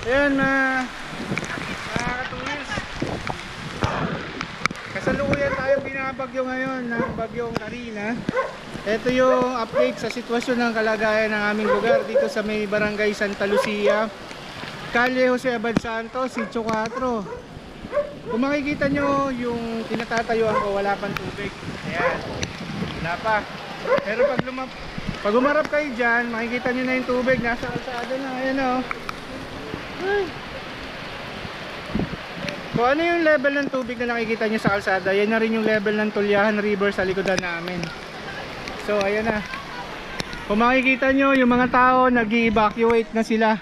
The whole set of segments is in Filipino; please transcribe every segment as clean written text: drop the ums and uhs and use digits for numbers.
Ayan mga katuwils, kasalukuyan tayong binabagyo ngayon ng bagyong Karina. Ito yung update sa sitwasyon ng kalagayan ng aming lugar dito sa may barangay Santa Lucia, Calle Jose Abad Santos, Sitio 4. Kung makikita nyo yung tinatatayuan ko, wala pang tubig. Ayan, wala pa. Pero pag umarap kayo dyan, makikita nyo na yung tubig, nasa kalsada na. Ayan o. Ay. Kung ano yung level ng tubig na nakikita nyo sa kalsada, yan na rin yung level ng Tulyahan River sa likodan namin. So ayan na. Kung makikita nyo, yung mga tao nag-evacuate na sila.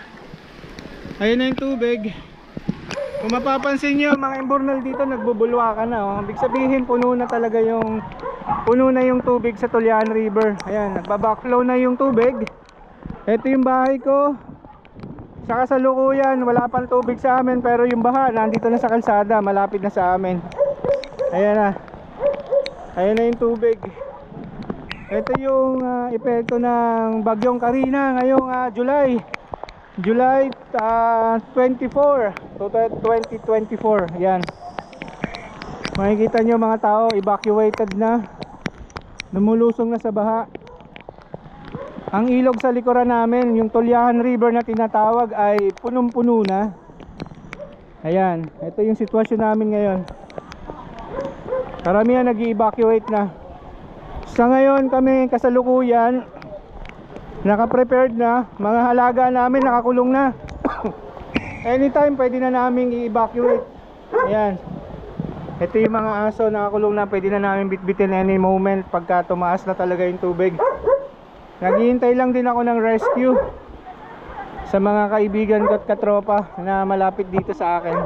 Ayan na yung tubig. Kung mapapansin nyo, mga imbornal dito nagbubulwakan na. Oh. Ibig sabihin puno na yung tubig sa Tulyahan River. Ayan, nagbabackflow na yung tubig. Ito yung bahay ko. Sa kasalukuyan, wala pang tubig sa amin, pero yung baha nandito na sa kalsada, malapit na sa amin. Ayan na. Ayan na yung tubig. Ito yung epekto ng bagyong Karina ngayong July 24 to 2024. Ayan. Makikita nyo mga tao evacuated na, lumulusong na sa baha. Ang ilog sa likuran namin, yung Tulyahan River na tinatawag, ay punong-puno na. Ayan, ito yung sitwasyon namin ngayon. Karamihan nag-evacuate na. Sa ngayon kami kasalukuyan, naka-prepared na. Mga halaga namin nakakulong na. Anytime pwede na namin i-evacuate. Ayan. Ito yung mga aso nakakulong na, pwede na namin bitbitin any moment pagka tumaas na talaga yung tubig. Naghihintay lang din ako ng rescue sa mga kaibigan ko at katropa na malapit dito sa akin.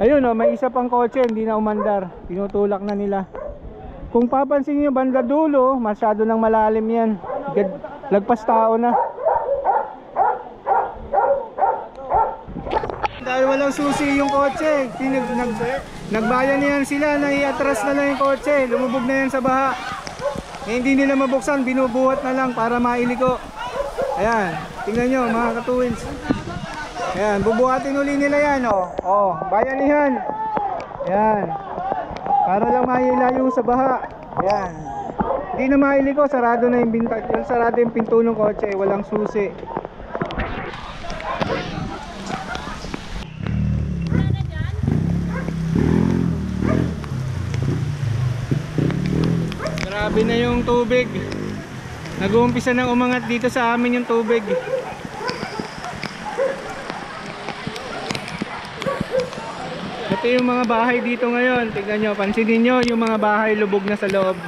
Ayun o, may isa pang kotse, hindi na umandar. Tinutulak na nila. Kung papansin nyo, banda dulo, masyado nang malalim yan. Lagpas tao na. Dahil walang susi yung kotse, nagbayan niyan sila na i-atras na lang yung kotse. Lumubog na yan sa baha. Hindi nila mabuksan, binubuhat na lang para mailiko. Ayan, tingnan nyo mga katuwins. Ayan, bubuhatin uli nila yan. Oh, bayanihan. Ayan, para lang mailayo sa baha. Ayan, hindi na mailiko, sarado na sarado yung pinto ng kotse, walang susi. Grabe na yung tubig. Nag-uumpisa nang umangat dito sa amin yung tubig. Ito yung mga bahay dito ngayon. Tignan nyo, pansinin nyo yung mga bahay lubog na sa loob.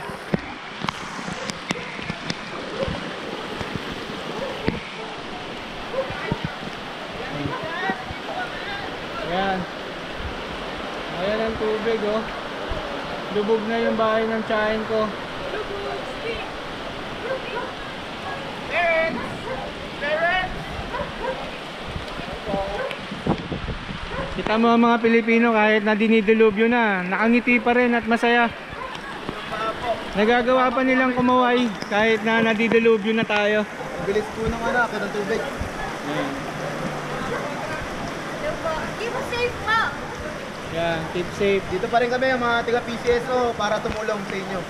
Ayan. Ayan ang tubig oh. Lubog na yung bahay ng tiyahin ko. Kita mo ang mga Pilipino kahit na dinidilubyo na, nakangiti pa rin at masaya. Nagagawa pa nilang kumaway kahit na nadidilubyo na tayo. Bilis po ng ng tubig. Ayan. Keep safe po. Yan, keep safe. Dito pa rin kami mga tiga PCSO para tumulong sa inyo.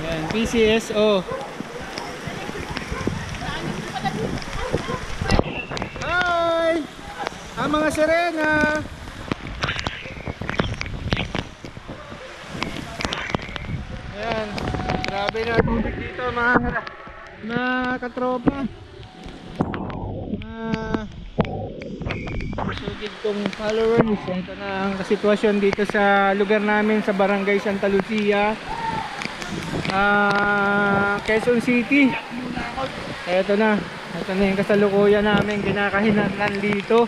Yan, PCSO. Hi! Ang mga sirena. Ayan, grabe na tubig dito mga katropa. Sugid kong followers, ito na ang sitwasyon dito sa lugar namin sa barangay Santa Lucia, Quezon City. Ito na yung kasalukuyan namin kinakahinatnan dito.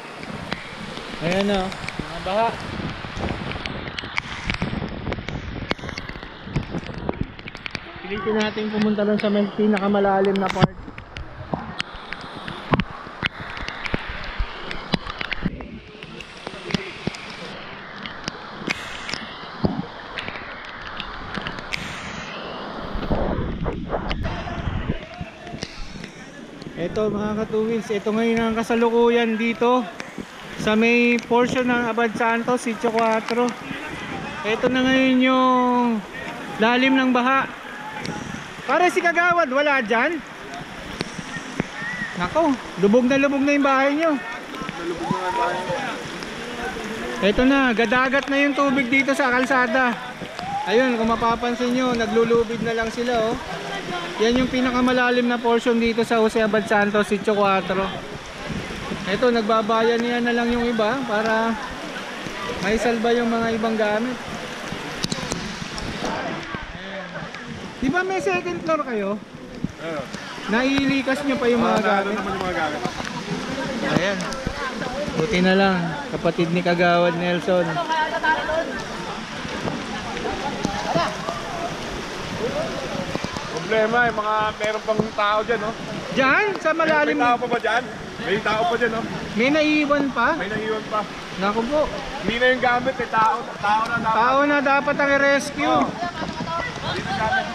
Ayan o, mga baha. Pilitin natin pumunta lang sa may pinakamalalim na part. Ito mga katuwils, ito ngayon ang kasalukuyan dito sa may portion ng Abad Santos, Sitio 4. Ito na ngayon yung lalim ng baha. Para si Kagawad, wala dyan. Nako, lubog na yung bahay nyo. Ito na, gadagat na yung tubig dito sa kalsada. Ayun, kung mapapansin nyo, naglulubid na lang sila oh. Yan yung pinakamalalim na portion dito sa Jose Abad Santos, Sitio 4. Ito, nagbabayan niya na lang yung iba para may salba yung mga ibang gamit. Ayan. Di ba may second floor kayo? Nailikas nyo pa yung mga gamit? Ayan. Buti na lang, kapatid ni Kagawad Nelson. Problema, yung mga meron pang tao dyan, no? Diyan, sa malalim. May tao pa ba dyan? May tao pa dyan, no? May naiwan pa? May naiwan pa. Naku po. Hindi na yung gamit, eh. Tao na dapat. Tao na dapat ang i-rescue. Hindi na gamit.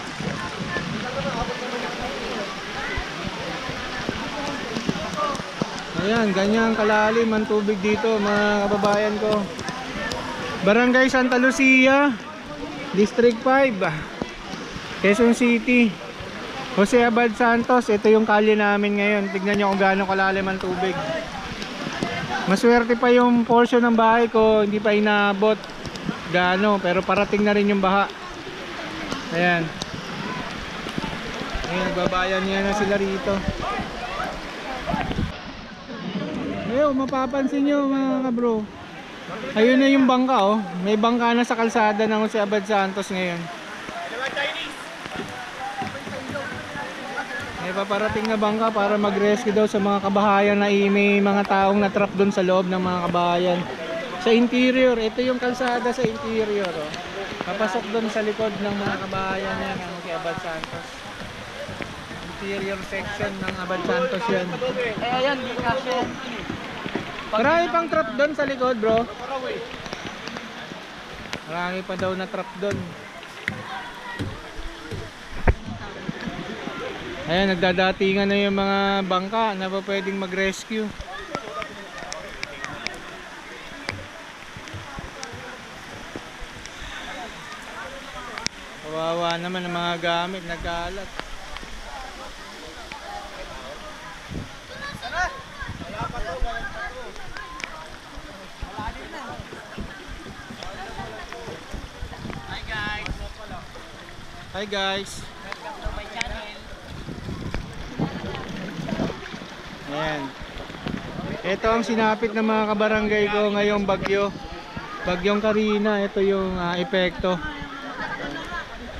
Ayan, ganyan kalalim ang tubig dito mga kababayan ko. Barangay Santa Lucia, District 5, Quezon City, Jose Abad Santos. Ito yung kalye namin ngayon. Tignan nyo kung gaano kalalim ang tubig. Maswerte pa yung portion ng bahay ko, hindi pa inaabot gaano, pero parating na rin yung baha. Ayan. Ayan, nagbabayan niya na sila rito. Ayun, mapapansin nyo mga kabro, ayun na yung bangka oh. May bangka na sa kalsada ng Jose Abad Santos ngayon. May paparating na bangka para mag-rescue daw sa mga kabahayan na may mga taong na-trap doon sa loob ng mga kabahayan. Sa interior, ito yung kalsada sa interior oh. Papasok doon sa likod ng mga kabahayan yan ng Jose Abad Santos. Interior section ng Abad Santos yan. Ayan, di kasi. Marami pang trap doon sa likod, bro. Marami pa daw na trap doon. Ayan, nagdadatingan na yung mga bangka na pa pwedeng mag-rescue. Kawawa naman ang mga gamit, nagkalat. Hi guys. Welcome to my channel. Ayan. Ito ang sinapit ng mga kabarangay ko ngayong bagyo. Bagyong Karina, ito yung epekto.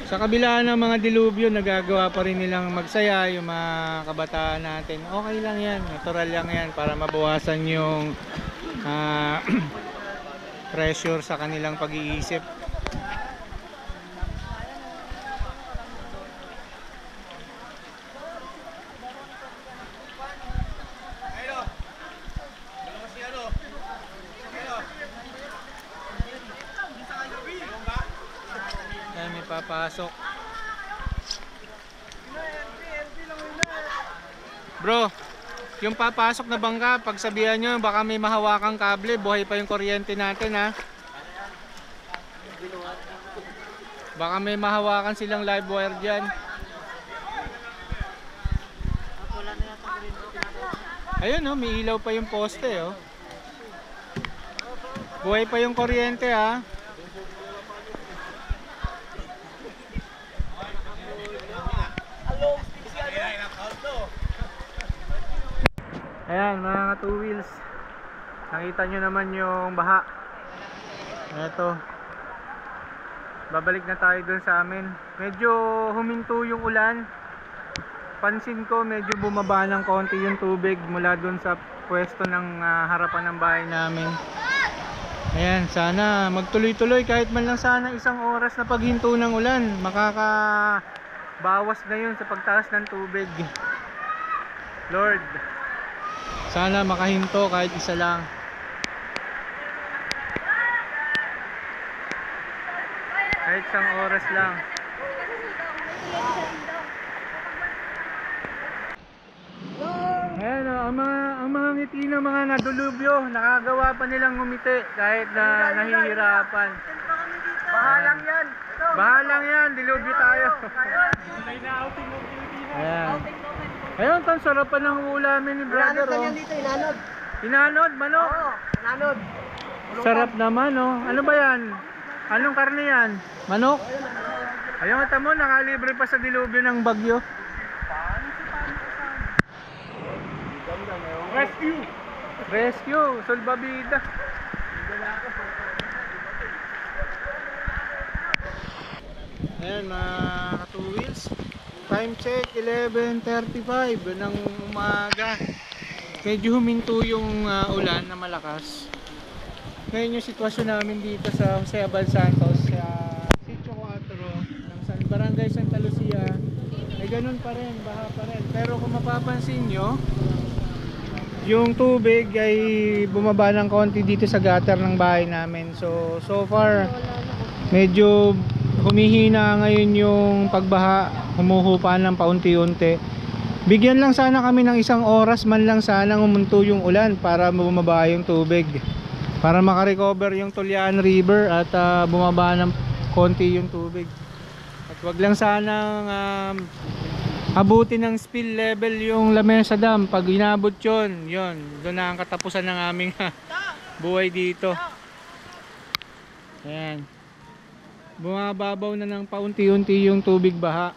Sa kabila ng mga dilubyo, nagagawa pa rin nilang magsaya yung mga kabataan natin. Okay lang yan, natural lang yan para mabawasan yung pressure sa kanilang pag-iisip. Ayan, may papasok. Bro, yung papasok na bangka, pagsabihan nyo, baka may mahawakang kable, buhay pa yung kuryente natin ha. Baka may mahawakan silang live wire dyan. Ayun oh, may ilaw pa yung poste oh. Buhay pa yung kuryente ha. Ayan mga two wheels, nakita nyo naman yung baha. Eto, babalik na tayo dun sa amin. Medyo huminto yung ulan. Pansin ko medyo bumaba ng konti yung tubig mula dun sa pwesto ng harapan ng bahay namin. Ayan, sana magtuloy-tuloy kahit man lang sana isang oras na paghinto ng ulan. Makakabawas na yun sa pagtaas ng tubig. Lord, sana makahinto kahit isa lang. Kahit isang oras lang. Ayan o, ang mga ngiti ng mga nadulubyo, nakagawa pa nilang ngumiti kahit na nahihirapan. Bahalang yan. Bahalang yan, dilubyo tayo. Ayan. Ayun, tan sarap pa ng ulamin ni brother. Inanod Oh. yan dito, inanod. Inanod, manok. Oo, inanod. Sarap naman, oh. Ano ba yan? Anong karne yan? Manok? Ayun, ata mo, nakalibre pa sa dilubyo ng bagyo. Rescue! Rescue! Salbabida! Ayan, mga ka-two wheels. Time check, 11:35 ng umaga. Medyo huminto yung ulan na malakas. Ngayon yung sitwasyon namin dito sa Jose Abal Santos, sa Sitio 4 ng Barangay Santa Lucia, ay ganun pa rin, baha pa rin. Pero kung mapapansin nyo, yung tubig ay bumaba ng konti dito sa gutter ng bahay namin. So far, medyo humihina ngayon yung pagbaha, humuhupa ng paunti-unti. Bigyan lang sana kami ng isang oras man lang sana umunto yung ulan para bumaba yung tubig, para makarecover yung Tulyan River at bumaba ng konti yung tubig. At wag lang sanang abutin ng spill level yung Lamesa Dam. Pag inabot yun, doon na ang katapusan ng aming buhay dito. Ayan, bumababaw na ng paunti-unti yung tubig baha.